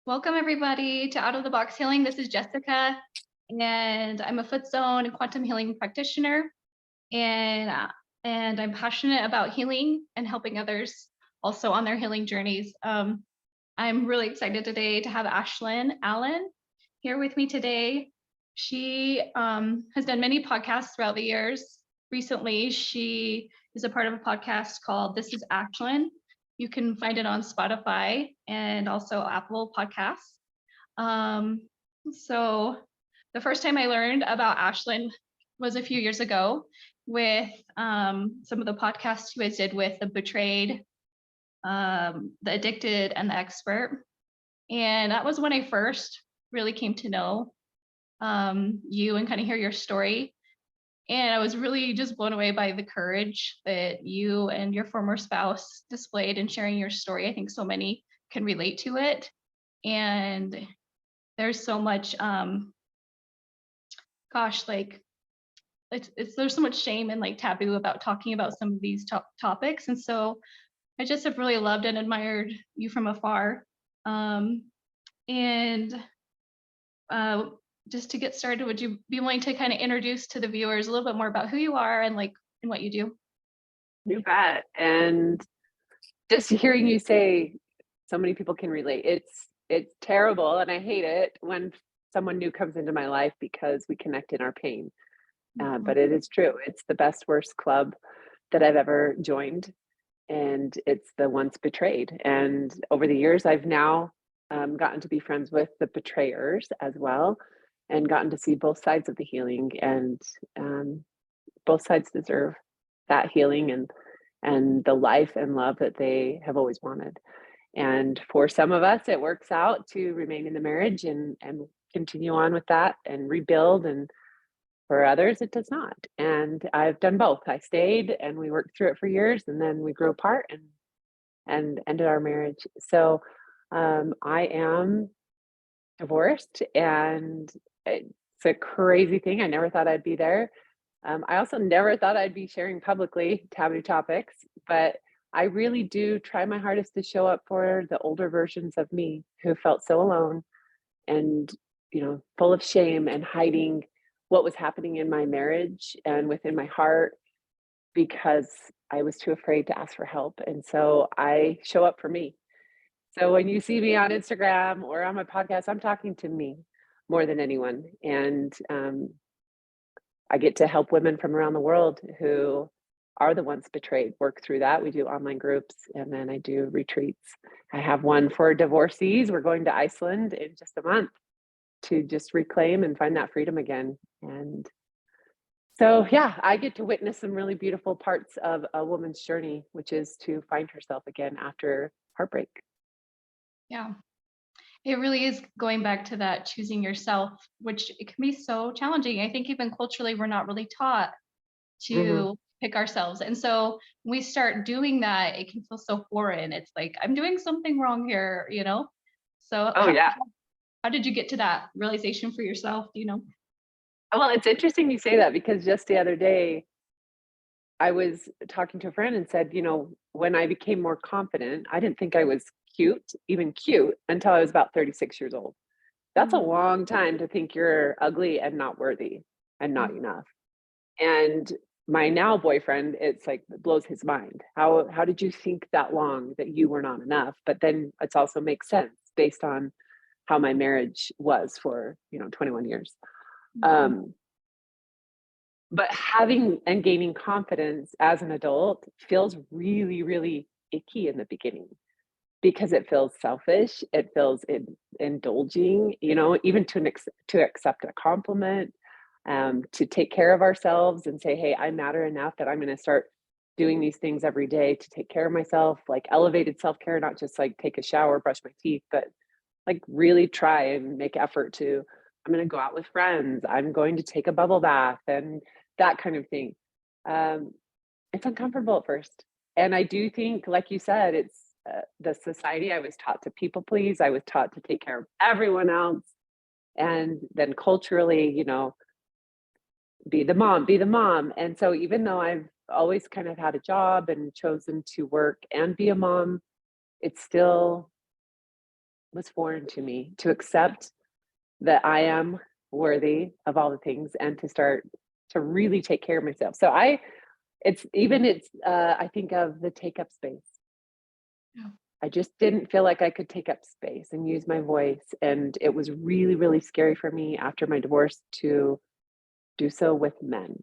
Welcome everybody to Out of the Box Healing. This is Jessica, and I'm a foot zone and quantum healing practitioner, and I'm passionate about healing and helping others also on their healing journeys. I'm really excited today to have Ashlynn Allen here with me today. She has done many podcasts throughout the years. Recently, she is a part of a podcast called This is Ashlynn. You can find it on Spotify and also Apple Podcasts. So the first time I learned about Ashlynn was a few years ago with some of the podcasts you guys did with the Betrayed, the Addicted, and the Expert. And that was when I first really came to know you and kind of hear your story. And I was really just blown away by the courage that you and your former spouse displayed in sharing your story. I think so many can relate to it. And there's so much, like there's so much shame and like taboo about talking about some of these topics. And so I just have really loved and admired you from afar. And just to get started, would you be willing to kind of introduce to the viewers a little bit more about who you are and what you do? You bet. And just hearing you say so many people can relate. It's terrible and I hate it when someone new comes into my life because we connect in our pain. But it is true. It's the best worst club that I've ever joined. And it's the once betrayed. And over the years, I've now gotten to be friends with the betrayers as well, and gotten to see both sides of the healing. And both sides deserve that healing and the life and love that they have always wanted. And for some of us, it works out to remain in the marriage and continue on with that and rebuild. And for others, it does not. And I've done both. I stayed and we worked through it for years, and then we grew apart and ended our marriage. So I am divorced, and it's a crazy thing. I never thought I'd be there. I also never thought I'd be sharing publicly taboo topics, but I really do try my hardest to show up for the older versions of me who felt so alone and, full of shame and hiding what was happening in my marriage and within my heart because I was too afraid to ask for help. And so I show up for me. So when you see me on Instagram or on my podcast, I'm talking to me more than anyone. And I get to help women from around the world who are the ones betrayed work through that. We do online groups, and then I do retreats. I have one for divorcees. We're going to Iceland in just a month to just reclaim and find that freedom again. And so, yeah, I get to witness some really beautiful parts of a woman's journey, which is to find herself again after heartbreak. Yeah. It really is going back to that choosing yourself, which it can be so challenging. I think even culturally, we're not really taught to pick ourselves. And so when we start doing that, it can feel so foreign. It's like, I'm doing something wrong here, So how did you get to that realization for yourself? Well, it's interesting you say that because just the other day, I was talking to a friend and said, when I became more confident, I didn't think I was even cute, until I was about 36 years old. That's a long time to think you're ugly and not worthy and not enough. And my now boyfriend, it's like, it blows his mind. How did you think that long that you were not enough? But then it also makes sense based on how my marriage was for 21 years. But having and gaining confidence as an adult feels really, really icky in the beginning because it feels selfish. It feels indulging, even to accept a compliment, to take care of ourselves and say, hey, I matter enough that I'm going to start doing these things every day to take care of myself, like elevated self-care, not just like take a shower, brush my teeth, but like really try and make effort to, I'm going to go out with friends. I'm going to take a bubble bath and that kind of thing. It's uncomfortable at first. And I do think, like you said, it's the society. I was taught to people please. I was taught to take care of everyone else. And then culturally, be the mom. And so even though I've always kind of had a job and chosen to work and be a mom, it's still was foreign to me, to accept that I am worthy of all the things and to start to really take care of myself. So I think of the take up space. Yeah. I just didn't feel like I could take up space and use my voice. And it was really, really scary for me after my divorce to do so with men.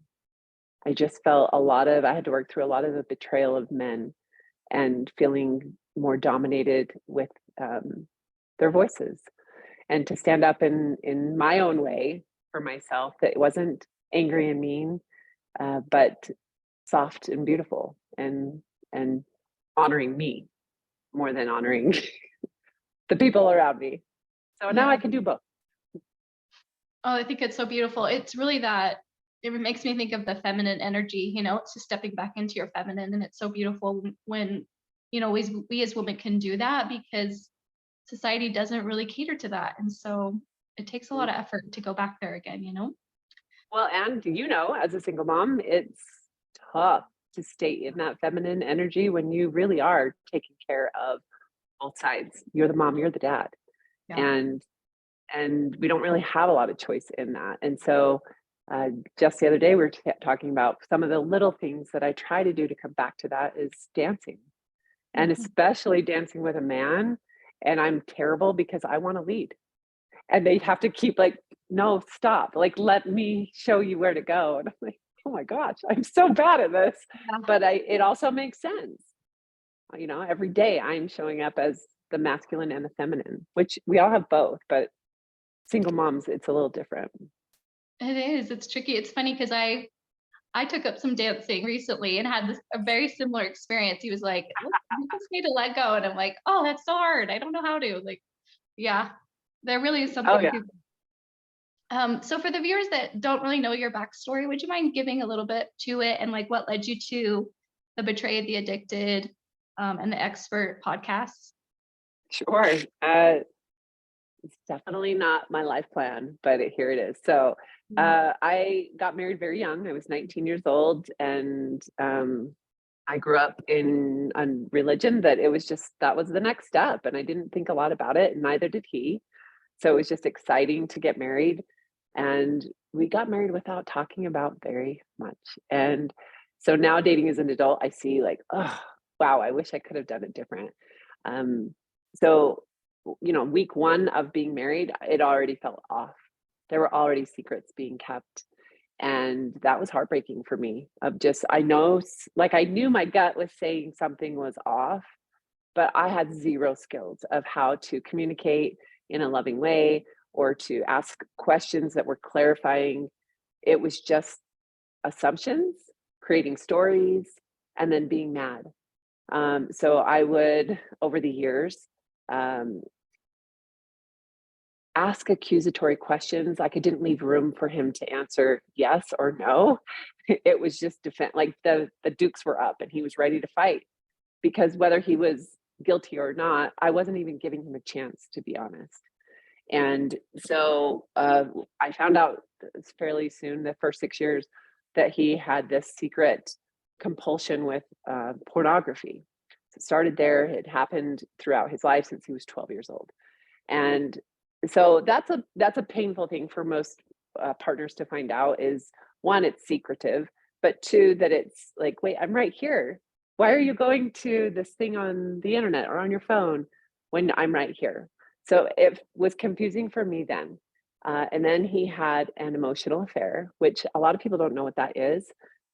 I just felt I had to work through a lot of the betrayal of men and feeling more dominated with their voices, and to stand up in my own way for myself that wasn't angry and mean, but soft and beautiful, and honoring me more than honoring the people around me. So now I Yeah. can do both. Oh, I think it's so beautiful. It's really that it makes me think of the feminine energy, it's just stepping back into your feminine. And it's so beautiful when, we as women can do that, because society doesn't really cater to that. And so it takes a lot of effort to go back there again. Well, and as a single mom, it's tough to stay in that feminine energy when you really are taking care of both sides. You're the mom, you're the dad. Yeah. And we don't really have a lot of choice in that. And so just the other day, we were talking about some of the little things that I try to do to come back to that is dancing, and Mhm. especially dancing with a man. And I'm terrible because I want to lead. And they have to keep like, no, stop. Like, let me show you where to go. And I'm like, oh my gosh, I'm so bad at this. Yeah. But it also makes sense. Every day I'm showing up as the masculine and the feminine, which we all have both, but single moms, it's a little different. It is. It's tricky. It's funny because I took up some dancing recently and had a very similar experience. He was like, "Look, you just need to let go." And I'm like, oh, that's so hard. I don't know how to. Like, yeah, there really is Oh something yeah. to. So for the viewers that don't really know your backstory, would you mind giving a little bit to it, and like what led you to the Betrayed, the Addicted, and the Expert podcasts? Sure. It's definitely not my life plan, but here it is. So Mm. I got married very young. I was 19 years old, and I grew up in a religion that that was the next step. And I didn't think a lot about it, and neither did he. So it was just exciting to get married. And we got married without talking about very much. And so now dating as an adult, I see like, oh, wow, I wish I could have done it different. Um, so, week one of being married, it already felt off. There were already secrets being kept. And that was heartbreaking for me. Like I knew my gut was saying something was off, but I had zero skills of how to communicate in a loving way or to ask questions that were clarifying. It was just assumptions, creating stories, and then being mad. So I would, over the years, um, ask accusatory questions. Like I didn't leave room for him to answer yes or no. It was just defense. Like the dukes were up, and he was ready to fight, because whether he was guilty or not, I wasn't even giving him a chance, to be honest. And so I found out fairly soon, the first 6 years, that he had this secret compulsion with pornography. So it started there. It happened throughout his life since he was 12 years old. And so that's a painful thing for most partners to find out. Is one, it's secretive, but two, that it's like, wait, I'm right here. Why are you going to this thing on the internet or on your phone when I'm right here? So it was confusing for me then. And then he had an emotional affair, which a lot of people don't know what that is,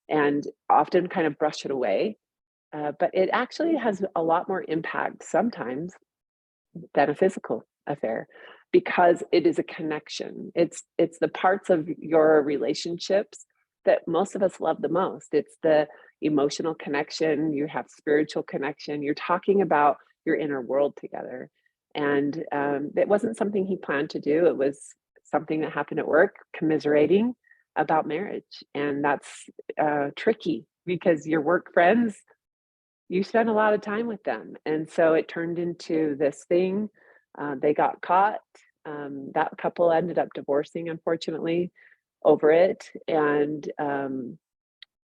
and often kind of brush it away. But it actually has a lot more impact sometimes than a physical affair, because it is a connection. It's the parts of your relationships that most of us love the most. It's the emotional connection, you have spiritual connection, you're talking about your inner world together. And it wasn't something he planned to do. It was something that happened at work, commiserating about marriage. And that's tricky, because your work friends, you spend a lot of time with them. And so it turned into this thing. They got caught. That couple ended up divorcing, unfortunately, over it. And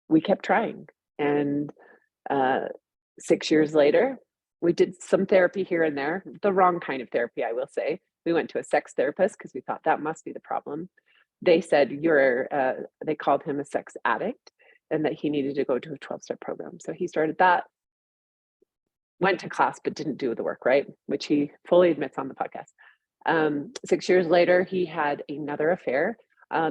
we kept trying. And 6 years later, we did some therapy here and there, the wrong kind of therapy, I will say. We went to a sex therapist because we thought that must be the problem. They said they called him a sex addict and that he needed to go to a 12-step program. So he started that, went to class, but didn't do the work, right? Which he fully admits on the podcast. 6 years later, he had another affair.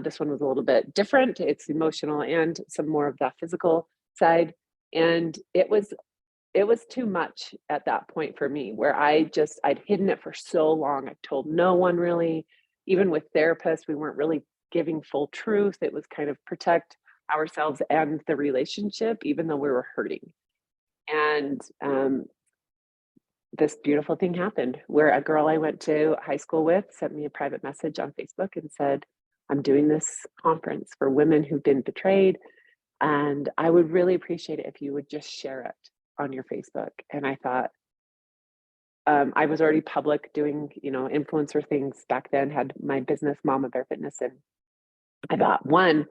This one was a little bit different. It's emotional and some more of the physical side. And it was too much at that point for me, where I'd hidden it for so long. I told no one really. Even with therapists, we weren't really giving full truth. It was kind of protect ourselves and the relationship, even though we were hurting. And this beautiful thing happened where a girl I went to high school with sent me a private message on Facebook and said, I'm doing this conference for women who've been betrayed, and I would really appreciate it if you would just share it on your Facebook. And I thought, I was already public doing, influencer things back then, had my business, Mama Bear Fitness. And I thought, one,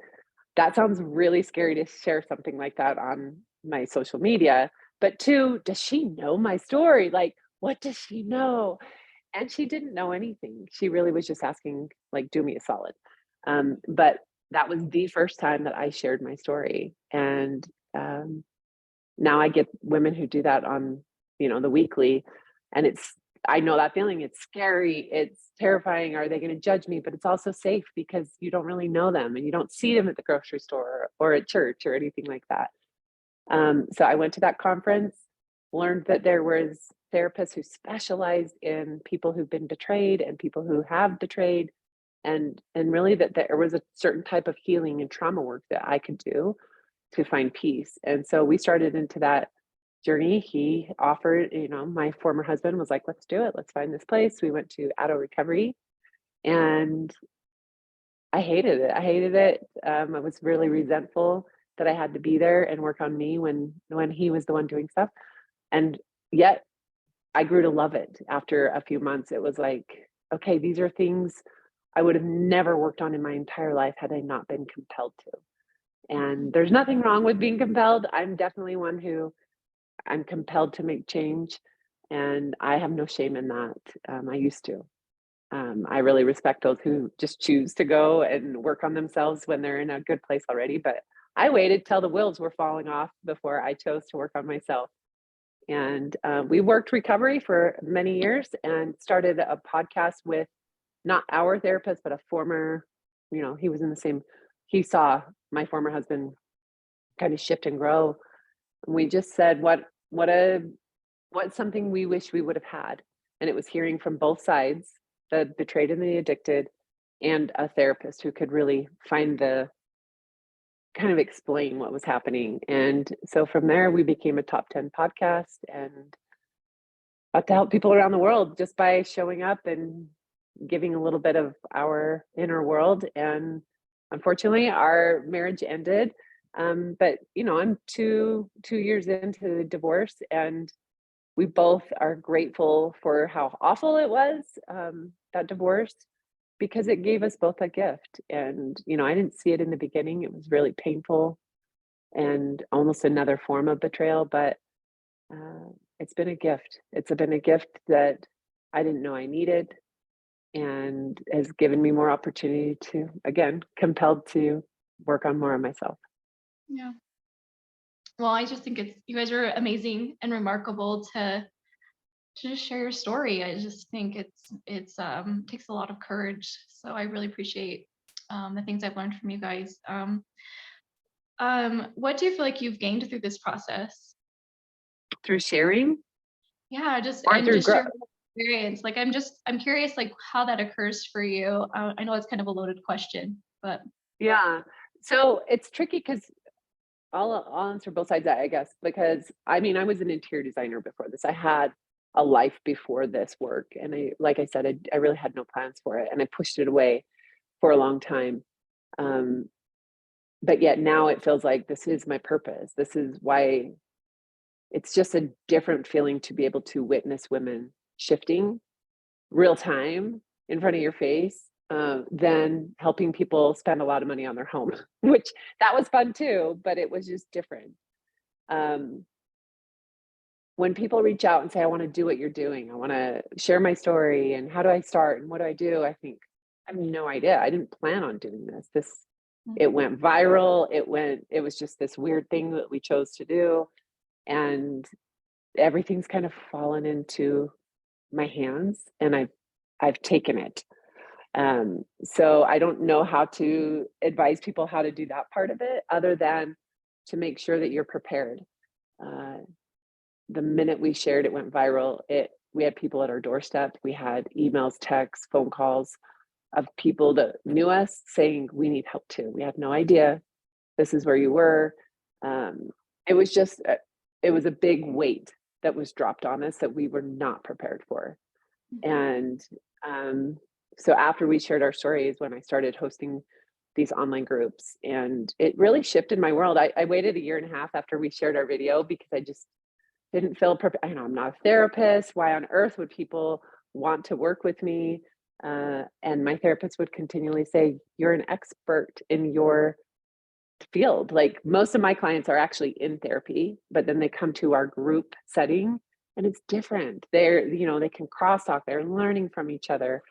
that sounds really scary to share something like that on my social media. But two, does she know my story? Like, what does she know? And she didn't know anything. She really was just asking, like, do me a solid. But that was the first time that I shared my story. And now I get women who do that on, the weekly. And I know that feeling. It's scary. It's terrifying. Are they going to judge me? But it's also safe because you don't really know them and you don't see them at the grocery store or at church or anything like that. So I went to that conference, learned that there was therapists who specialized in people who've been betrayed and people who have betrayed, and really that there was a certain type of healing and trauma work that I could do to find peace. And so we started into that journey. He offered, my former husband was like, let's do it. Let's find this place. We went to Addo Recovery, and I hated it. I was really resentful that I had to be there and work on me when he was the one doing stuff. And yet I grew to love it after a few months. It was like, okay, these are things I would have never worked on in my entire life had I not been compelled to. And there's nothing wrong with being compelled. I'm definitely one who I'm compelled to make change, and I have no shame in that. I used to. I really respect those who just choose to go and work on themselves when they're in a good place already. But I waited till the wheels were falling off before I chose to work on myself. And we worked recovery for many years and started a podcast with not our therapist, but a former, he was in the same, he saw my former husband kind of shift and grow. And we just said, what's something we wish we would have had? And it was hearing from both sides, the betrayed and the addicted, and a therapist who could really find the kind of explain what was happening. And so from there, we became a top 10 podcast and got to help people around the world just by showing up and giving a little bit of our inner world. And unfortunately, our marriage ended. But I'm two years into the divorce, and we both are grateful for how awful it was, that divorce, because it gave us both a gift. And, I didn't see it in the beginning. It was really painful and almost another form of betrayal, but it's been a gift. It's been a gift that I didn't know I needed, and has given me more opportunity to, again, compelled to work on more of myself. Yeah. Well, I just think you guys are amazing and remarkable to just share your story. I just think it's takes a lot of courage. So I really appreciate the things I've learned from you guys. What do you feel like you've gained through this process? Through sharing? Yeah, just your experience. Like I'm curious, like how that occurs for you. I know it's kind of a loaded question, but Yeah. So it's tricky because I'll answer both sides, I guess, because I was an interior designer before this. I had a life before this work, and like I said, I really had no plans for it, and I pushed it away for a long time. But yet now it feels like this is my purpose. This is why. It's just a different feeling to be able to witness women shifting real time in front of your face, than helping people spend a lot of money on their home, which that was fun too, but it was just different. when people reach out and say, I want to do what you're doing, I want to share my story, and how do I start and what do I do? I think I have no idea. I didn't plan on doing this. It went viral. It was just this weird thing that we chose to do. And everything's kind of fallen into my hands, and I've taken it. So I don't know how to advise people how to do that part of it, other than to make sure that you're prepared. The minute we shared, it went viral. We had people at our doorstep. We had emails, texts, phone calls of people that knew us saying, we need help too. We had no idea this is where you were. It was just, it was a big weight that was dropped on us that we were not prepared for. And so after we shared our stories, when I started hosting these online groups, and it really shifted my world. I waited 1.5 years after we shared our video because I just didn't feel perfect. I know I'm not a therapist. Why on earth would people want to work with me? And my therapist would continually say, you're an expert in your field. Like, most of my clients are actually in therapy, but then they come to our group setting and it's different. They can cross talk, they're learning from each other.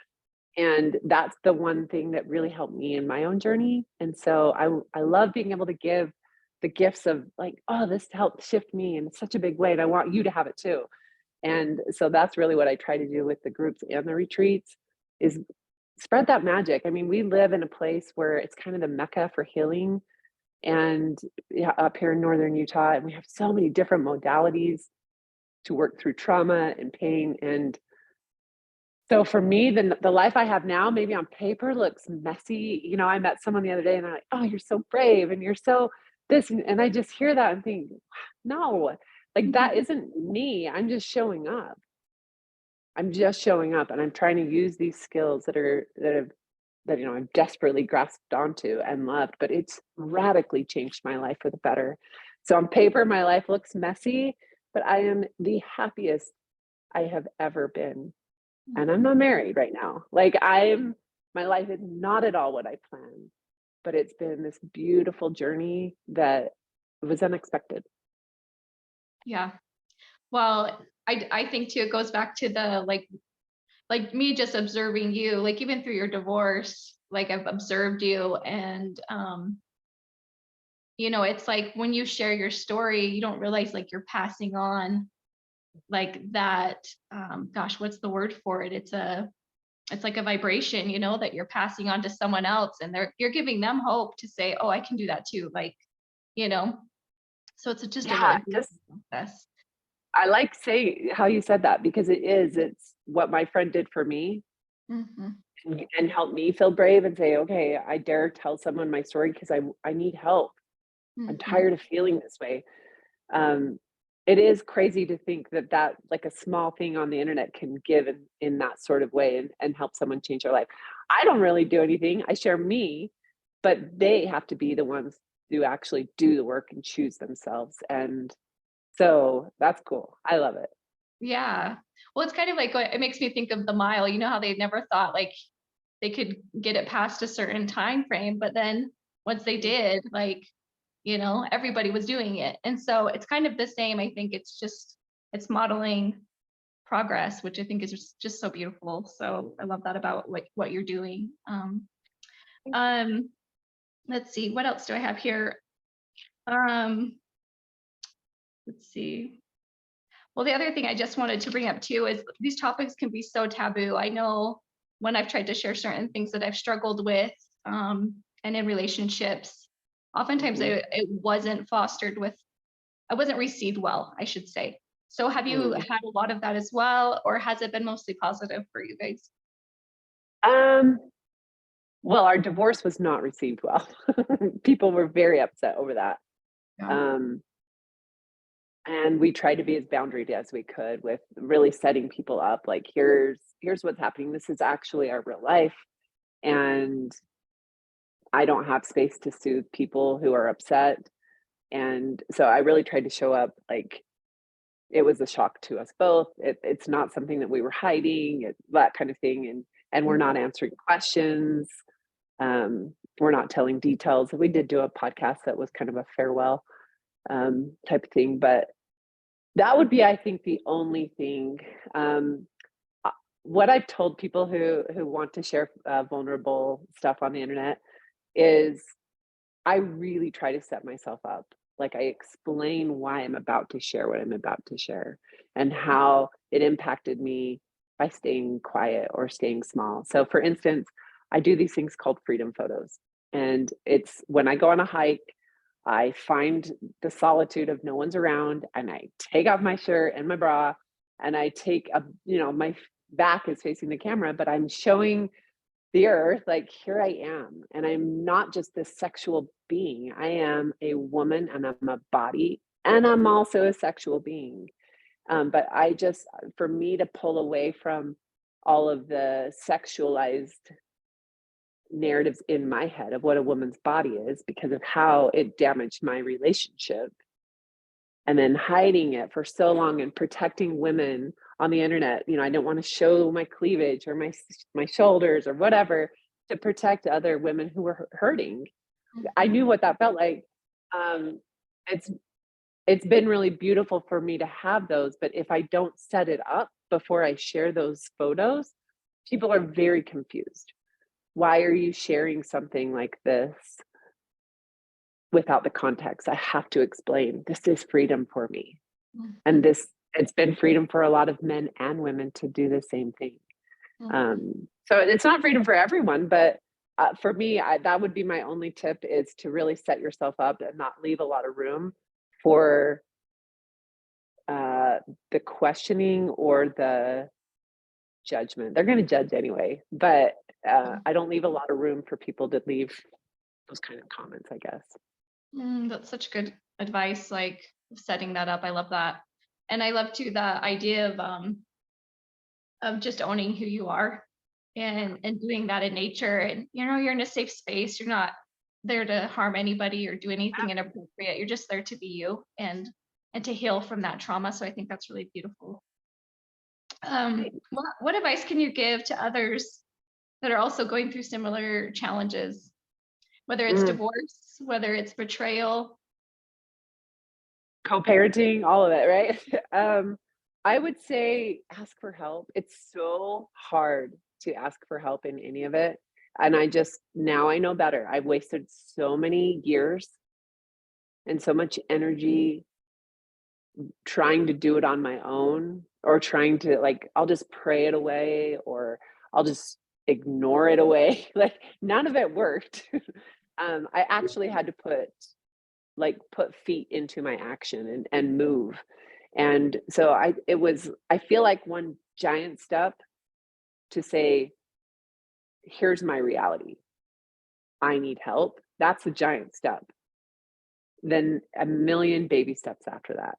And that's the one thing that really helped me in my own journey. And so I love being able to give the gifts of like, oh, this helped shift me in such a big way, and I want you to have it too. And so that's really what I try to do with the groups and the retreats, is spread that magic. I mean, we live in a place where it's kind of the mecca for healing, and up here in northern Utah, and we have so many different modalities to work through trauma and pain. And so for me, the life I have now, maybe on paper looks messy. I met someone the other day and they're like, oh, you're so brave and you're so this. And I just hear that and think, no, like that isn't me. I'm just showing up. I'm just showing up, and I'm trying to use these skills that I've desperately grasped onto and loved, but it's radically changed my life for the better. So on paper, my life looks messy, but I am the happiest I have ever been. And I'm not married right now. Like, my life is not at all what I planned, but it's been this beautiful journey that was unexpected. Yeah. Well, I think too, it goes back to the like me just observing you, like even through your divorce, like I've observed you, and it's like when you share your story, you don't realize like you're passing on like that, gosh, what's the word for it? It's like a vibration, that you're passing on to someone else, and you're giving them hope to say, oh, I can do that too. Like, so it's just a Yeah, really just beautiful process. I like saying how you said that, because it's what my friend did for me, Mhm. and helped me feel brave and say, okay, I dare tell someone my story because I need help. I'm Mhm. tired of feeling this way. Um, it is crazy to think that like a small thing on the internet can give in that sort of way, and help someone change their life. I don't really do anything. I share me, but they have to be the ones to actually do the work and choose themselves. And so that's cool. I love it. Yeah. Well, it's kind of like it makes me think of the mile. You know how they never thought like they could get it past a certain time frame, but then once they did, like, everybody was doing it. And so it's kind of the same. I think it's modeling progress, which I think is just so beautiful. So I love that about what you're doing. Um, let's see, what else do I have here? Um, let's see. Well, the other thing I just wanted to bring up too is these topics can be so taboo. I know when I've tried to share certain things that I've struggled with, and in relationships, oftentimes Mhm. it wasn't fostered with, I wasn't received well, I should say. So have you Mm. had a lot of that as well, or has it been mostly positive for you guys? Um, well, our divorce was not received well. People were very upset over that. Yeah. Um, and we tried to be as boundaried as we could with really setting people up, like, here's what's happening. This is actually our real life. And I don't have space to soothe people who are upset. And so I really tried to show up like it was a shock to us both. It's not something that we were hiding, that kind of thing. And we're not answering questions. We're not telling details. We did do a podcast that was kind of a farewell type of thing, but That would be, I think, the only thing. Uh, what I've told people who want to share vulnerable stuff on the internet is I really try to set myself up. Like I explain why I'm about to share what I'm about to share and how it impacted me by staying quiet or staying small. So for instance, I do these things called freedom photos. And it's when I go on a hike, I find the solitude of no one's around and I take off my shirt and my bra and I take a, my back is facing the camera, but I'm showing the earth, like here I am. And I'm not just this sexual being. I am a woman and I'm a body and I'm also a sexual being. But I just, for me to pull away from all of the sexualized narratives in my head of what a woman's body is because of how it damaged my relationship and then hiding it for so long and protecting women on the internet. I don't want to show my cleavage or my shoulders or whatever to protect other women who were hurting. I knew what that felt like. Um, it's it's been really beautiful for me to have those, but if I don't set it up before I share those photos, people are very confused. Why are you sharing something like this without the context? I have to explain this is freedom for me. And it's been freedom for a lot of men and women to do the same thing. So it's not freedom for everyone, but for me, that would be my only tip is to really set yourself up and not leave a lot of room for the questioning or the judgment. They're going to judge anyway, but I don't leave a lot of room for people to leave those kind of comments, I guess. That's such good advice, like setting that up. I love that. And I love too the idea of just owning who you are and doing that in nature. And you're in a safe space. You're not there to harm anybody or do anything inappropriate. You're just there to be you and to heal from that trauma. So I think that's really beautiful. What advice can you give to others that are also going through similar challenges, whether it's divorce, whether it's betrayal? Co-parenting, all of it, right? I would say ask for help. It's so hard to ask for help in any of it. And now I know better. I've wasted so many years and so much energy trying to do it on my own or trying to I'll just pray it away or I'll just ignore it away. Like none of it worked. I actually had to put feet into my action and move. And so I feel like one giant step to say, here's my reality. I need help. That's a giant step. Then a million baby steps after that.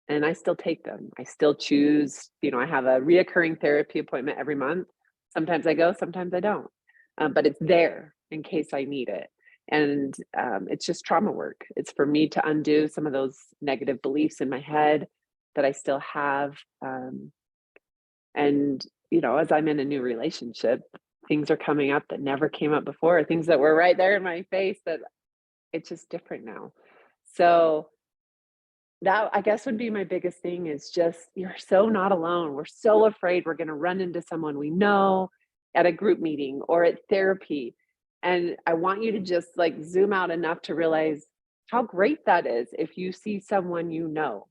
And I still take them. I still choose, I have a reoccurring therapy appointment every month. Sometimes I go, sometimes I don't. But it's there in case I need it. And it's just trauma work. It's for me to undo some of those negative beliefs in my head that I still have. And, as I'm in a new relationship, things are coming up that never came up before, things that were right there in my face that it's just different now. So that I guess would be my biggest thing is just you're so not alone. We're so afraid we're going to run into someone we know at a group meeting or at therapy. And I want you to just zoom out enough to realize how great that is if you see someone you know.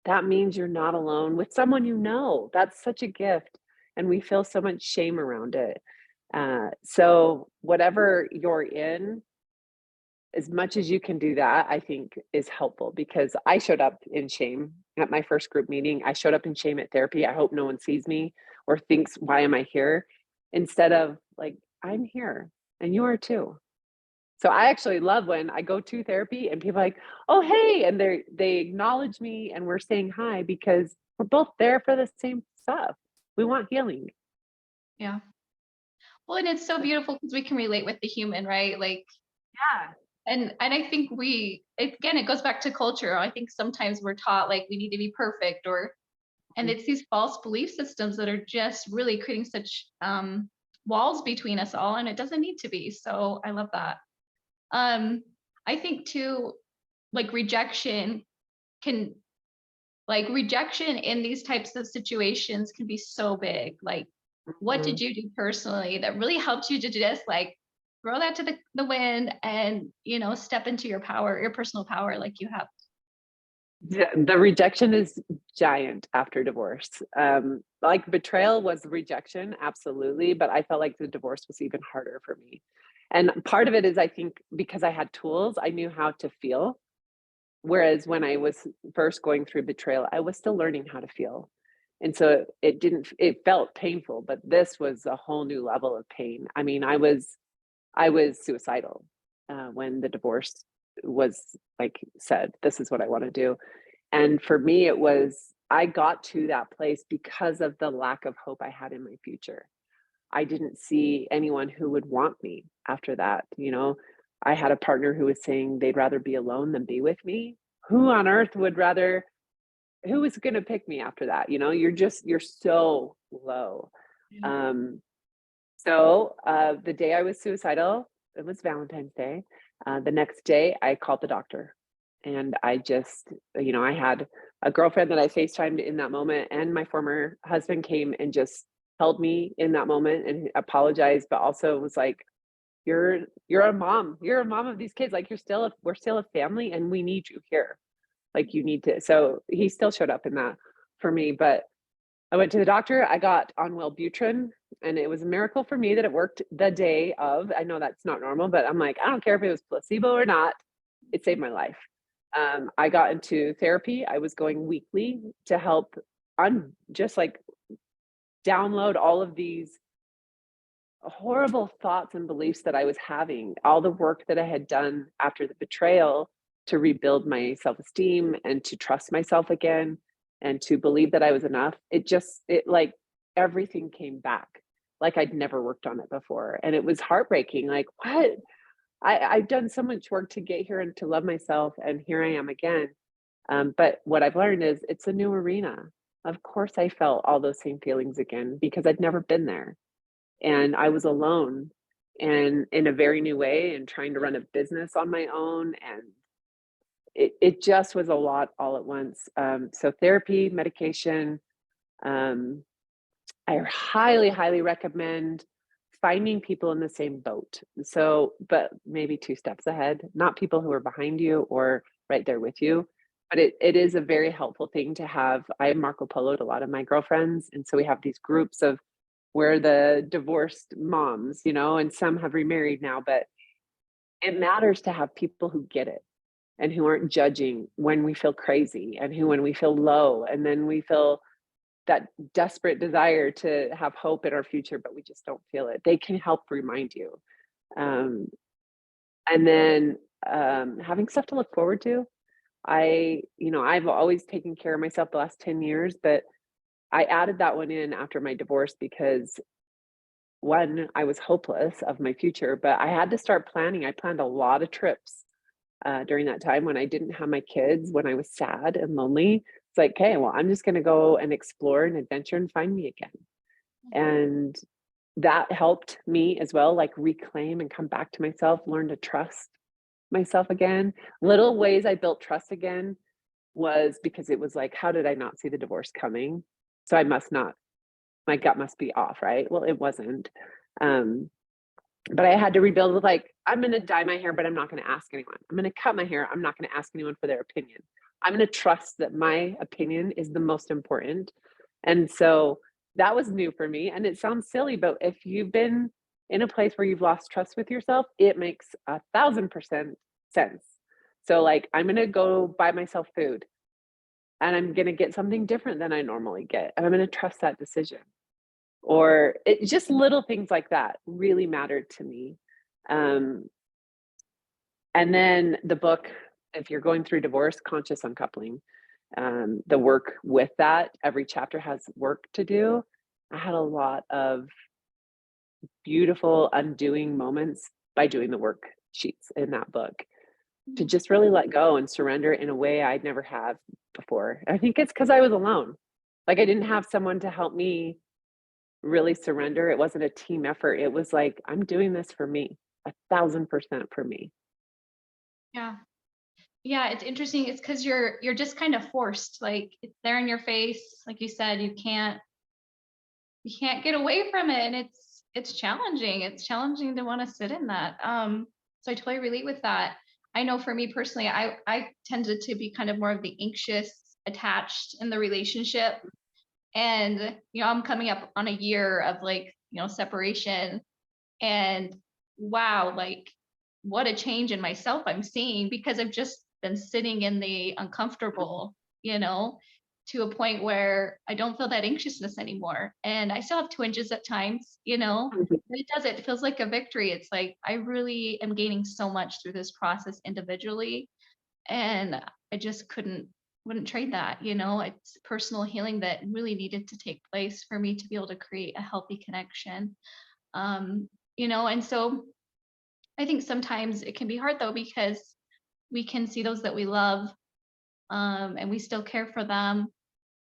That means you're not alone with someone you know. That's such a gift. And we feel so much shame around it. So whatever you're in, as much as you can do that, I think is helpful because I showed up in shame at my first group meeting. I showed up in shame at therapy. I hope no one sees me or thinks, why am I here? Instead of I'm here and you are too. So I actually love when I go to therapy and people are like, oh, hey, and they acknowledge me and we're saying hi because we're both there for the same stuff. We want healing. Yeah. Well, and it's so beautiful because we can relate with the human, right? Yeah. And I think again, it goes back to culture. I think sometimes we're taught we need to be perfect and it's these false belief systems that are just really creating such walls between us all, and it doesn't need to be. So I love that. I think too, rejection can like rejection in these types of situations can be so big. Like, what Mhm. did you do personally that really helped you to just like throw that to the wind and, step into your power, your personal power like you have? The rejection is giant after divorce. Like betrayal was rejection, absolutely, but I felt like the divorce was even harder for me. And part of it is I think because I had tools, I knew how to feel. Whereas when I was first going through betrayal, I was still learning how to feel. And so it felt painful, but this was a whole new level of pain. I mean, I was suicidal when the divorce was like said, this is what I want to do. And for me, it was, I got to that place because of the lack of hope I had in my future. I didn't see anyone who would want me after that. I had a partner who was saying they'd rather be alone than be with me. Who on earth would rather, who is going to pick me after that? You're so low. Yeah. Um, the day I was suicidal, it was Valentine's Day. The next day, I called the doctor, and I had a girlfriend that I FaceTimed in that moment, and my former husband came and just held me in that moment and apologized, but also was like, "You're a mom. You're a mom of these kids. Like we're still a family, and we need you here. Like you need to." So he still showed up in that for me, but I went to the doctor. I got on Wellbutrin, and it was a miracle for me that it worked the day of. I know that's not normal, but I'm like, I don't care if it was placebo or not. It saved my life. I got into therapy. I was going weekly to help just like download all of these horrible thoughts and beliefs that I was having, all the work that I had done after the betrayal to rebuild my self esteem and to trust myself again and to believe that I was enough. It like everything came back like I'd never worked on it before. And it was heartbreaking. Like, what? I've done so much work to get here and to love myself. And here I am again. But what I've learned is it's a new arena. Of course, I felt all those same feelings again because I'd never been there and I was alone and in a very new way and trying to run a business on my own. And it just was a lot all at once. So therapy, medication, um, I highly, highly recommend finding people in the same boat. So, but maybe two steps ahead, not people who are behind you or right there with you. But it is a very helpful thing to have. I Marco Poloed a lot of my girlfriends. And so we have these groups of where the divorced moms, and some have remarried now, but it matters to have people who get it and who aren't judging when we feel crazy and when we feel low and then we feel that desperate desire to have hope in our future, but we just don't feel it. They can help remind you. Um, and then having stuff to look forward to. I've always taken care of myself the last 10 years, but I added that one in after my divorce because one, I was hopeless of my future, but I had to start planning. I planned a lot of trips during that time when I didn't have my kids, when I was sad and lonely. It's like, okay, well, I'm just going to go and explore and adventure and find me again. And that helped me as well, like reclaim and come back to myself, learn to trust myself again. Little ways I built trust again was because it was like, how did I not see the divorce coming? So I must not, my gut must be off, right? Well, it wasn't. Um, but I had to rebuild with like, I'm going to dye my hair, but I'm not going to ask anyone. I'm going to cut my hair. I'm not going to ask anyone for their opinion. I'm going to trust that my opinion is the most important. And so that was new for me. And it sounds silly, but if you've been in a place where you've lost trust with yourself, it makes 1,000% sense. So like, I'm going to go buy myself food and I'm going to get something different than I normally get. And I'm going to trust that decision or it just little things like that really mattered to me. Um, and then the book, if you're going through divorce, conscious uncoupling, the work with that, every chapter has work to do. I had a lot of beautiful undoing moments by doing the worksheets in that book to just really let go and surrender in a way I'd never have before. I think it's because I was alone. Like I didn't have someone to help me really surrender. It wasn't a team effort. It was like, I'm doing this for me, 1,000% for me. Yeah. Yeah, it's interesting. It's because you're just kind of forced. Like it's there in your face. Like you said, you can't get away from it. And it's challenging. It's challenging to want to sit in that. So I totally relate with that. I know for me personally, I tended to be kind of more of the anxious attached in the relationship. And I'm coming up on a year of like, separation. And wow, like what a change in myself I'm seeing because I've just been sitting in the uncomfortable, you know, to a point where I don't feel that anxiousness anymore. And I still have twinges at times, Mhm. but it feels like a victory. It's like I really am gaining so much through this process individually. And I just wouldn't trade that, it's personal healing that really needed to take place for me to be able to create a healthy connection. And so I think sometimes it can be hard though, because we can see those that we love, and we still care for them.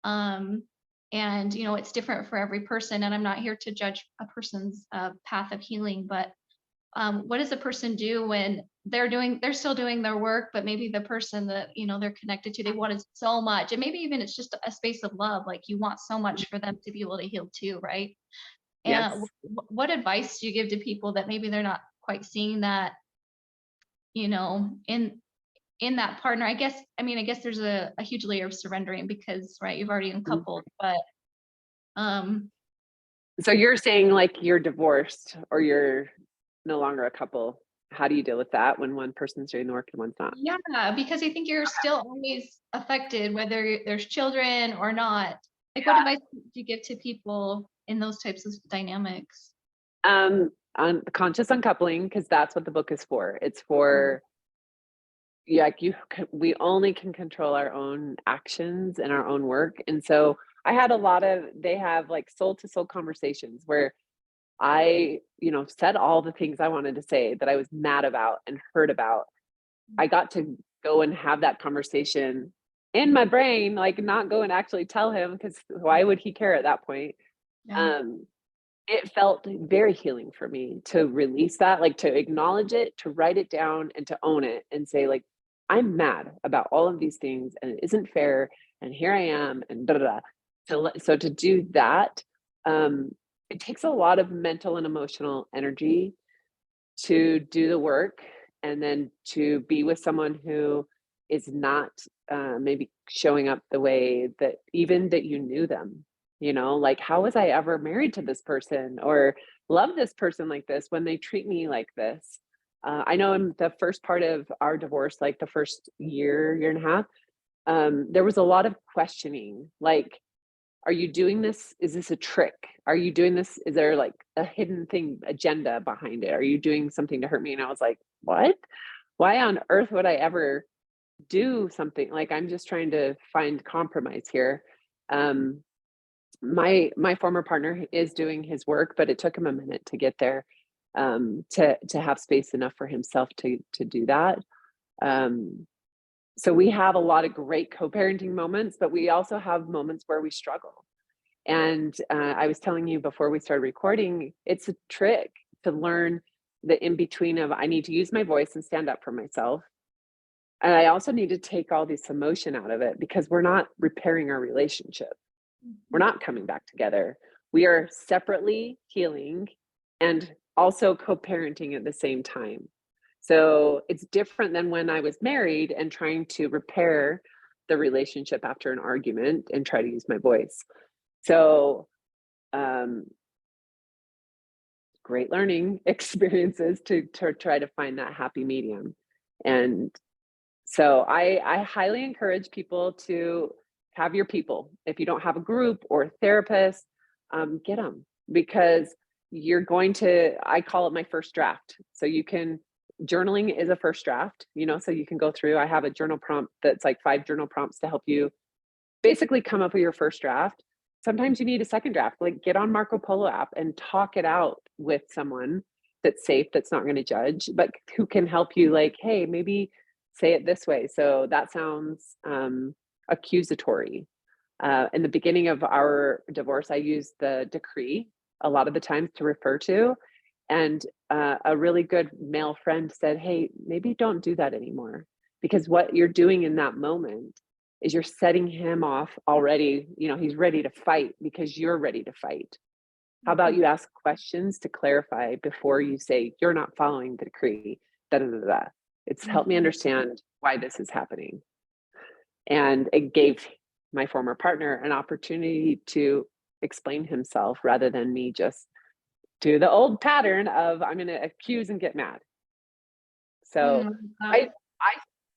Um, and, it's different for every person. And I'm not here to judge a person's path of healing, but what does a person do when they're still doing their work, but maybe the person that, they're connected to, they wanted so much. And maybe even it's just a space of love. Like you want so much for them to be able to heal too, right? And Yes. what advice do you give to people that maybe they're not quite seeing that, in that partner? I guess there's a huge layer of surrendering because, right, you've already Mhm. uncoupled, but um So you're saying like you're divorced or you're no longer a couple. How do you deal with that when one person's doing the work and one's not? yeah, because I think you're still always affected whether there's children or not. Like what Yeah. advice do you give to people in those types of dynamics? On conscious uncoupling, because that's what the book is for. It's Mm, for yeah, like we only can control our own actions and our own work. And so I had a lot of they have like soul to soul conversations where I, said all the things I wanted to say that I was mad about and hurt about. I got to go and have that conversation in my brain, like not go and actually tell him because why would he care at that point? yeah. Um, it felt very healing for me to release that, like to acknowledge it, to write it down and to own it and say, like, I'm mad about all of these things and it isn't fair. And here I am and da da da. So to do that, um, it takes a lot of mental and emotional energy to do the work and then to be with someone who is not maybe showing up the way that even that you knew them, like how was I ever married to this person or love this person like this when they treat me like this. I know in the first part of our divorce, like the first year and a half, there was a lot of questioning, like, are you doing this? Is this a trick? Are you doing this? Is there like a hidden thing, agenda behind it? Are you doing something to hurt me? And I was like, what? Why on earth would I ever do something? Like, I'm just trying to find compromise here. Um, my former partner is doing his work, but it took him a minute to get there, to have space enough for himself to do that. Um, so we have a lot of great co-parenting moments, but we also have moments where we struggle. And I was telling you before we started recording, it's a trick to learn the in between of I need to use my voice and stand up for myself. And I also need to take all this emotion out of it because we're not repairing our relationship. We're Mhm. not coming back together. We are separately healing and also co parenting at the same time. So it's different than when I was married and trying to repair the relationship after an argument and try to use my voice. So, um, great learning experiences to try to find that happy medium. And so I highly encourage people to have your people. If you don't have a group or a therapist, get them because you're going to, I call it my first draft. So you can, journaling is a first draft, so you can go through. I have a journal prompt that's like 5 journal prompts to help you basically come up with your first draft. Sometimes you need a second draft, like get on Marco Polo app and talk it out with someone that's safe, that's not going to judge, but who can help you, like, hey, maybe say it this way. So that sounds accusatory. In the beginning of our divorce, I used the decree a lot of the times to refer to. And a really good male friend said, hey, maybe don't do that anymore. because what you're doing in that moment is you're setting him off already. He's ready to fight because you're ready to fight. How about you ask questions to clarify before you say, you're not following the decree, da, da, da, da. It's helped me understand why this is happening. And it gave my former partner an opportunity to explain himself rather than me just do the old pattern of I'm going to accuse and get mad. So I,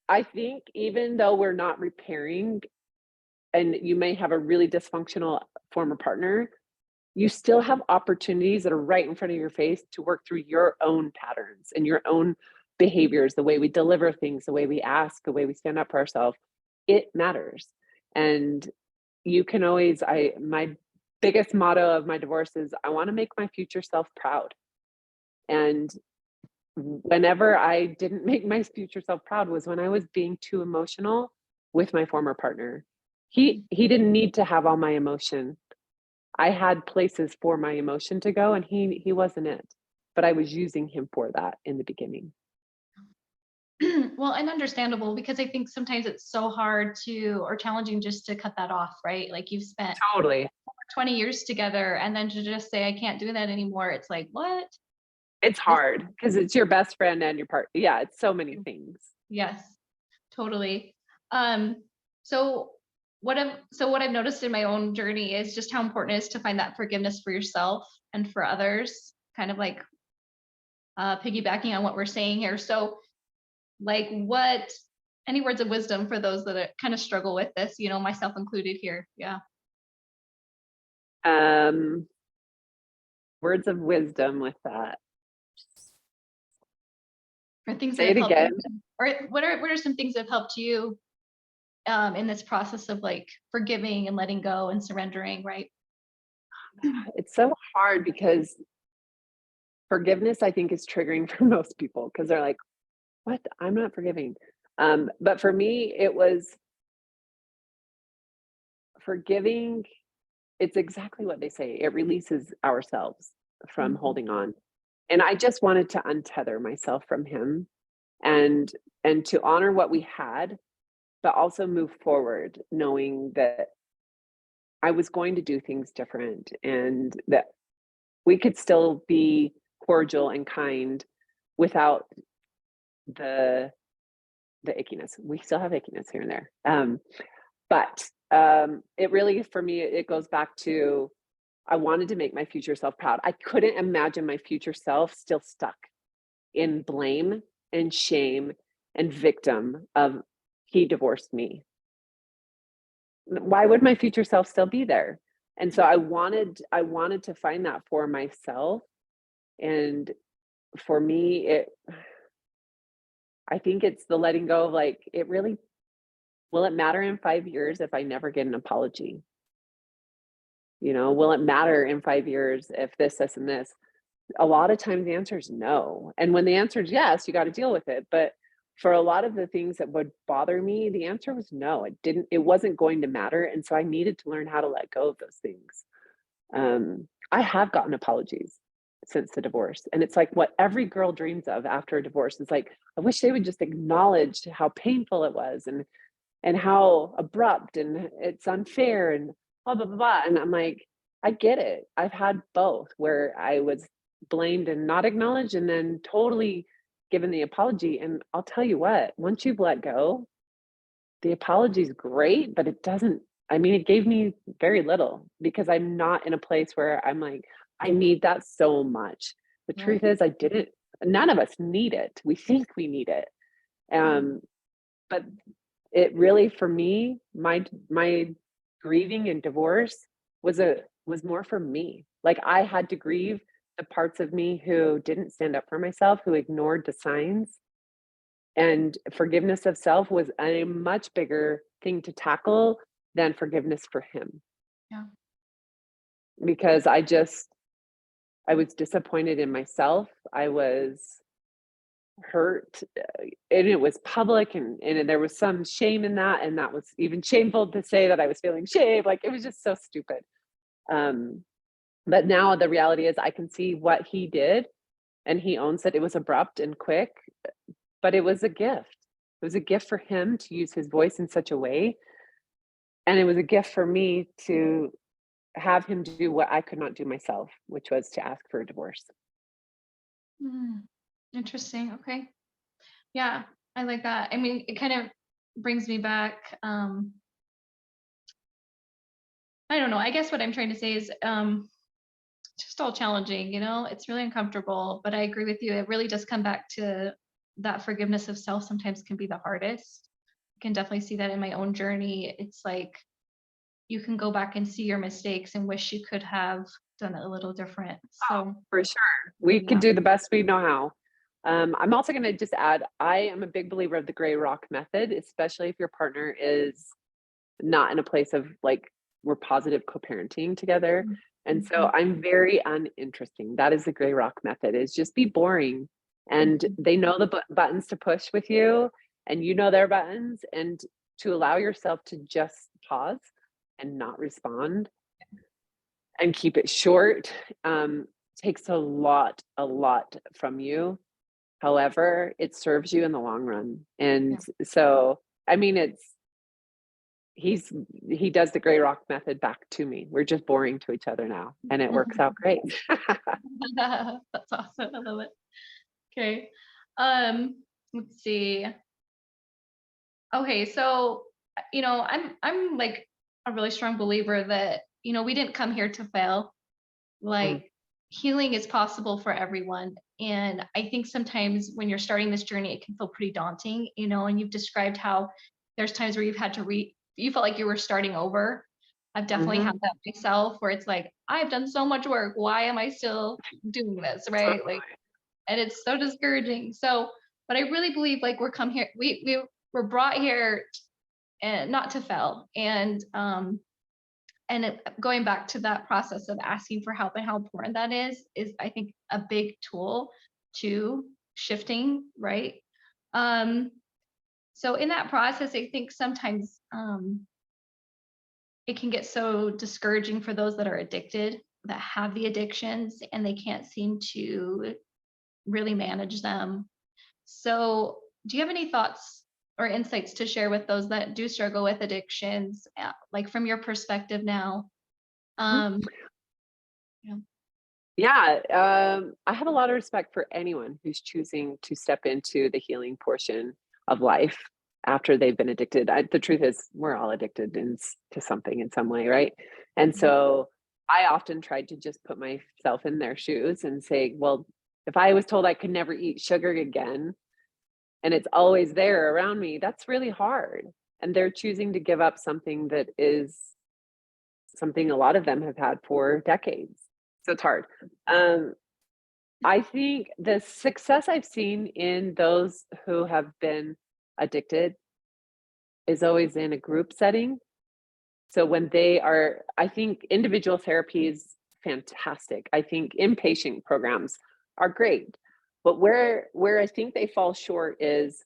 I think even though we're not repairing and you may have a really dysfunctional former partner, you still have opportunities that are right in front of your face to work through your own patterns and your own behaviors, the way we deliver things, the way we ask, the way we stand up for ourselves. It matters. And you can always, my biggest motto of my divorce is I want to make my future self proud. And whenever I didn't make my future self proud was when I was being too emotional with my former partner. He didn't need to have all my emotion. I had places for my emotion to go, and he wasn't it. But I was using him for that in the beginning. Well, and understandable, because I think sometimes it's so hard or challenging just to cut that off, right? Like you've spent Totally 20 years together, and then to just say, I can't do that anymore. It's like, what? It's hard because it's your best friend and your partner. Yeah, it's so many things. Yes, totally. So what I've noticed in my own journey is just how important it is to find that forgiveness for yourself and for others, kind of like piggybacking on what we're saying here. So like any words of wisdom for those that kind of struggle with this, myself included here. Yeah. Words of wisdom with that. Or things Say that it have helped again. you, or what are some things that have helped you in this process of like forgiving and letting go and surrendering, right? It's so hard because forgiveness, I think, is triggering for most people because they're like, what? I'm not forgiving. But for me, it was forgiving. It's exactly what they say. It releases ourselves from holding on. And I just wanted to untether myself from him and to honor what we had, but also move forward knowing that I was going to do things different and that we could still be cordial and kind without the ickiness. We still have ickiness here and there. But it really, for me, it goes back to I wanted to make my future self proud. I couldn't imagine my future self still stuck in blame and shame and victim of he divorced me. Why would my future self still be there? And so I wanted to find that for myself. And for me, I think it's the letting go of like, it really, will it matter in 5 years if I never get an apology? Will it matter in 5 years if this, and this? A lot of times the answer is no. And when the answer is yes, you got to deal with it. But for a lot of the things that would bother me, the answer was no. It wasn't going to matter. And so I needed to learn how to let go of those things. I have gotten apologies since the divorce. And it's like what every girl dreams of after a divorce is like, I wish they would just acknowledge how painful it was and how abrupt and it's unfair and blah, blah, blah, blah. And I'm like, I get it. I've had both where I was blamed and not acknowledged and then totally given the apology. And I'll tell you what, once you've let go, the apology is great, but it gave me very little because I'm not in a place where I'm like, I need that so much. The truth is none of us need it. We think we need it. But it really, for me, my grieving and divorce was more for me. Like I had to grieve the parts of me who didn't stand up for myself, who ignored the signs. And forgiveness of self was a much bigger thing to tackle than forgiveness for him. Yeah. Because I was disappointed in myself. I was hurt and it was public and there was some shame in that. And that was even shameful to say that I was feeling shame. Like it was just so stupid. But now the reality is I can see what he did and he owns that it was abrupt and quick, but it was a gift. It was a gift for him to use his voice in such a way. And it was a gift for me to have him do what I could not do myself, which was to ask for a divorce. Mm, interesting. Okay. Yeah, I like that. I mean, it kind of brings me back. I don't know. I guess what I'm trying to say is just all challenging, it's really uncomfortable, but I agree with you. It really does come back to that forgiveness of self sometimes can be the hardest. I can definitely see that in my own journey. It's like you can go back and see your mistakes and wish you could have done it a little different. So, For sure. We can yeah. do the best we know how. I'm also going to just add, I am a big believer of the gray rock method, especially if your partner is not in a place of like we're positive co-parenting together. And so Mhm. I'm very uninteresting. That is the gray rock method, is just be boring. And Mhm. they know the buttons to push with you, and you know their buttons, and to allow yourself to just pause and not respond and keep it short takes a lot from you. However, it serves you in the long run. And Yeah. so, I mean, he's he does the gray rock method back to me. We're just boring to each other now, and it works out great. That's awesome. I love it. Okay. Um, let's see. Okay, so I'm like a really strong believer that we didn't come here to fail. Mm, Like healing is possible for everyone, and I think sometimes when you're starting this journey, it can feel pretty daunting. And you've described how there's times where you've had to you felt like you were starting over. I've definitely had mhm. that myself, where it's like I've done so much work. Why am I still doing this, right? Like, Totally. and it's so discouraging. So, but I really believe like we're come here, we were brought here and not to fail. Going back to that process of asking for help and how important that is I think a big tool to shifting, right? Um, so in that process, I think sometimes it can get so discouraging for those that are addicted, that have the addictions, and they can't seem to really manage them. So, do you have any thoughts or insights to share with those that do struggle with addictions, like from your perspective now? Mhm. Um, yeah. Yeah, I have a lot of respect for anyone who's choosing to step into the healing portion of life after they've been addicted. The truth is, we're all addicted to something in some way, right? And Mhm. so I often tried to just put myself in their shoes and say, well, if I was told I could never eat sugar again and it's always there around me, that's really hard. And they're choosing to give up something that is something a lot of them have had for decades. So it's hard. Um, I think the success I've seen in those who have been addicted is always in a group setting. So when they are, I think individual therapy is fantastic. I think inpatient programs are great. But where I think they fall short is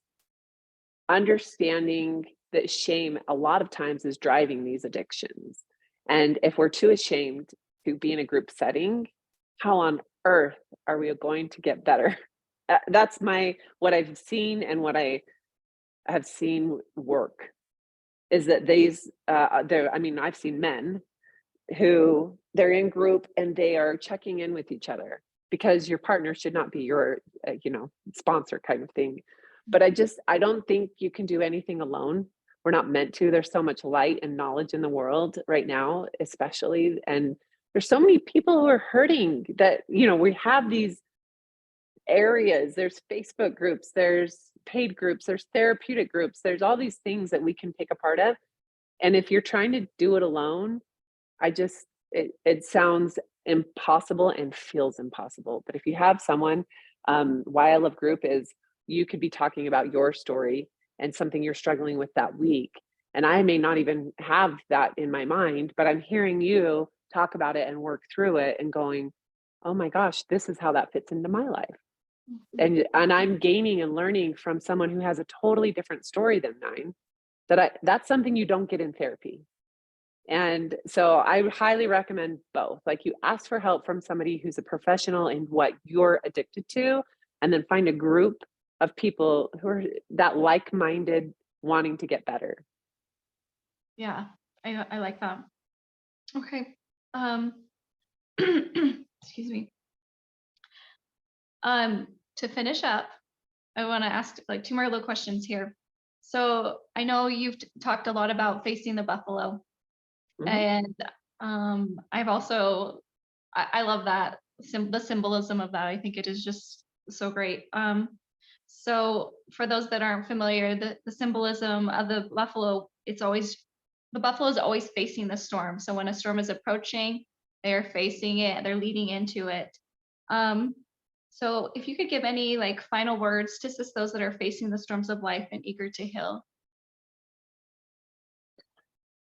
understanding that shame a lot of times is driving these addictions. And if we're too ashamed to be in a group setting, how on earth are we going to get better? That's what I've seen and what I have seen work is that I mean, I've seen men who they're in group and they are checking in with each other because your partner should not be your sponsor kind of thing. But I don't think you can do anything alone. We're not meant to. There's so much light and knowledge in the world right now, especially, and there's so many people who are hurting that we have these areas. There's Facebook groups, there's paid groups, there's therapeutic groups, there's all these things that we can take a part of. And if you're trying to do it alone, it sounds impossible and feels impossible. But if you have someone, why I love group is you could be talking about your story and something you're struggling with that week. And I may not even have that in my mind, but I'm hearing you talk about it and work through it and going, oh my gosh, this is how that fits into my life. Mhm. And I'm gaining and learning from someone who has a totally different story than mine. That's something you don't get in therapy. And so I would highly recommend both. Like you ask for help from somebody who's a professional in what you're addicted to, and then find a group of people who are that like-minded, wanting to get better. Yeah, I like that. Okay. Excuse me. To finish up, I want to ask like two more little questions here. So I know you've talked a lot about facing the buffalo, Mhm. and I've also I love that the symbolism of that. I think it is just so great. So for those that aren't familiar, the symbolism of the buffalo, it's always the buffalo is always facing the storm. So when a storm is approaching, they are facing it, they're leading into it. Um, so if you could give any like final words to assist those that are facing the storms of life and eager to heal.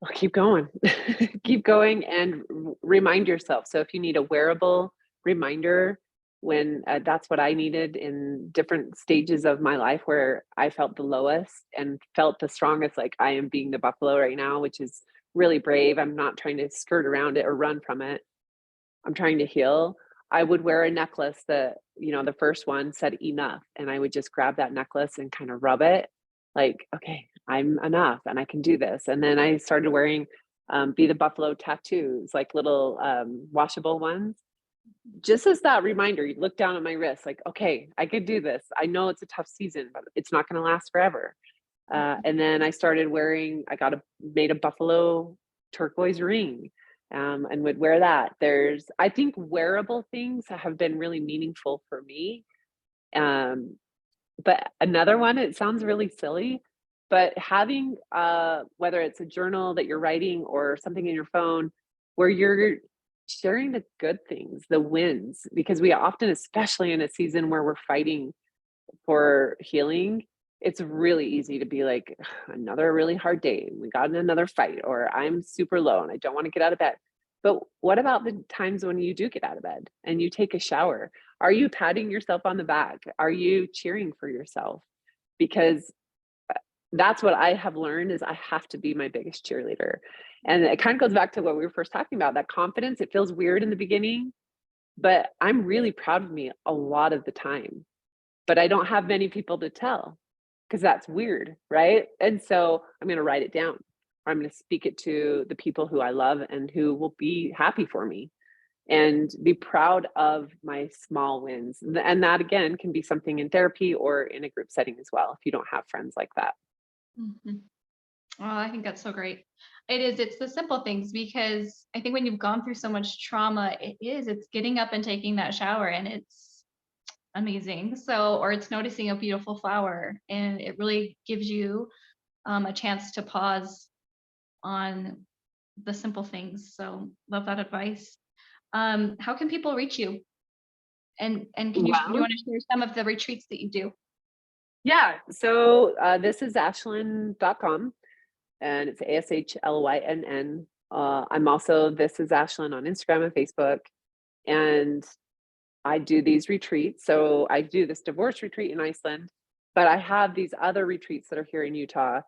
Well, keep going. Keep going and remind yourself. So if you need a wearable reminder, when that's what I needed in different stages of my life where I felt the lowest and felt the strongest, like I am being the buffalo right now, which is really brave. I'm not trying to skirt around it or run from it. I'm trying to heal. I would wear a necklace that, the first one said enough. And I would just grab that necklace and kind of rub it like, okay, I'm enough and I can do this. And then I started wearing Be the Buffalo tattoos, like little washable ones. Just as that reminder, you look down at my wrist, like, okay, I could do this. I know it's a tough season, but it's not going to last forever. And then I started wearing, made a buffalo turquoise ring, and would wear that. I think wearable things have been really meaningful for me. Um, but another one, it sounds really silly, but having, whether it's a journal that you're writing or something in your phone where you're sharing the good things, the wins, because we often, especially in a season where we're fighting for healing, it's really easy to be like, another really hard day. We got in another fight, or I'm super low and I don't want to get out of bed. But what about the times when you do get out of bed and you take a shower? Are you patting yourself on the back? Are you cheering for yourself? Because that's what I have learned is I have to be my biggest cheerleader. And it kind of goes back to what we were first talking about, that confidence. It feels weird in the beginning, but I'm really proud of me a lot of the time, but I don't have many people to tell because that's weird, right? And so I'm going to write it down. Or I'm going to speak it to the people who I love and who will be happy for me and be proud of my small wins. And that again can be something in therapy or in a group setting as well, if you don't have friends like that. Mhm. Oh, I think that's so great. It's the simple things because I think when you've gone through so much trauma, it's getting up and taking that shower and it's amazing. So, or it's noticing a beautiful flower and it really gives you a chance to pause on the simple things. So, love that advice. How can people reach you? And do you Well, want to share some of the retreats that you do? yeah. So this is Ashlynn.com and it's Ashlynn. I'm also This is Ashlynn on Instagram and Facebook. And I do these retreats. So I do this divorce retreat in Iceland, but I have these other retreats that are here in Utah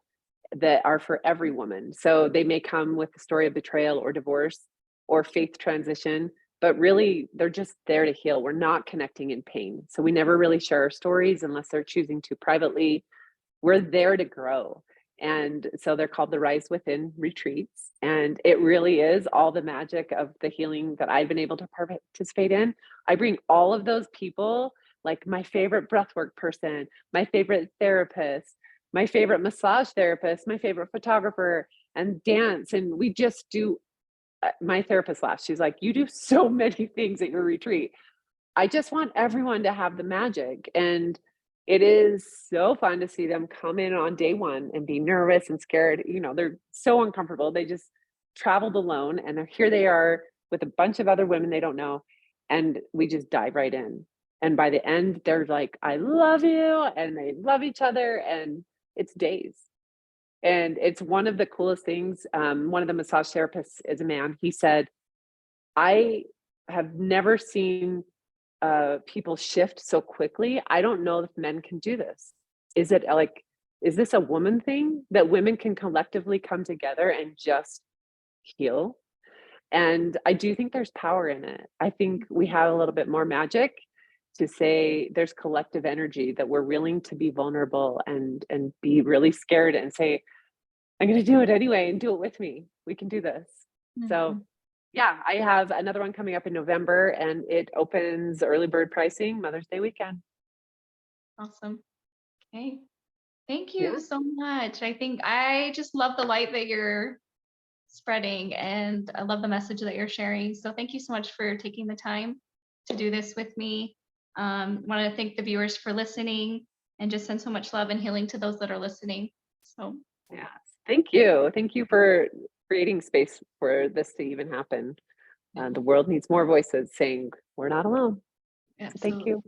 that are for every woman. So they may come with the story of betrayal or divorce or faith transition, but really they're just there to heal. We're not connecting in pain. So we never really share our stories unless they're choosing to privately. We're there to grow. And so they're called the Rise Within retreats. And it really is all the magic of the healing that I've been able to participate in. I bring all of those people, like my favorite breathwork person, my favorite therapist, my favorite massage therapist, my favorite photographer, and dance. And we just do. My therapist laughed. She's like, "You do so many things at your retreat." I just want everyone to have the magic. And it is so fun to see them come in on day one and be nervous and scared. They're so uncomfortable. They just traveled alone and here they are with a bunch of other women they don't know. And we just dive right in. And by the end, they're like, I love you. And they love each other. And it's days. And it's one of the coolest things. One of the massage therapists is a man. He said, I have never seen people shift so quickly. I don't know if men can do this. Is it like, is this a woman thing that women can collectively come together and just heal? And I do think there's power in it. I think we have a little bit more magic. to say there's collective energy that we're willing to be vulnerable and be really scared and say, I'm going to do it anyway and do it with me. We can do this. So yeah, I have another one coming up in November, and it opens early bird pricing Mother's Day weekend. Awesome. Okay. Thank Yeah. you so much. I think I just love the light that you're spreading, and I love the message that you're sharing. So thank you so much for taking the time to do this with me. Want to thank the viewers for listening, and just send so much love and healing to those that are listening. So Yeah. Thank you. Thank you for creating space for this to even happen. The world needs more voices saying we're not alone. So thank absolutely. you.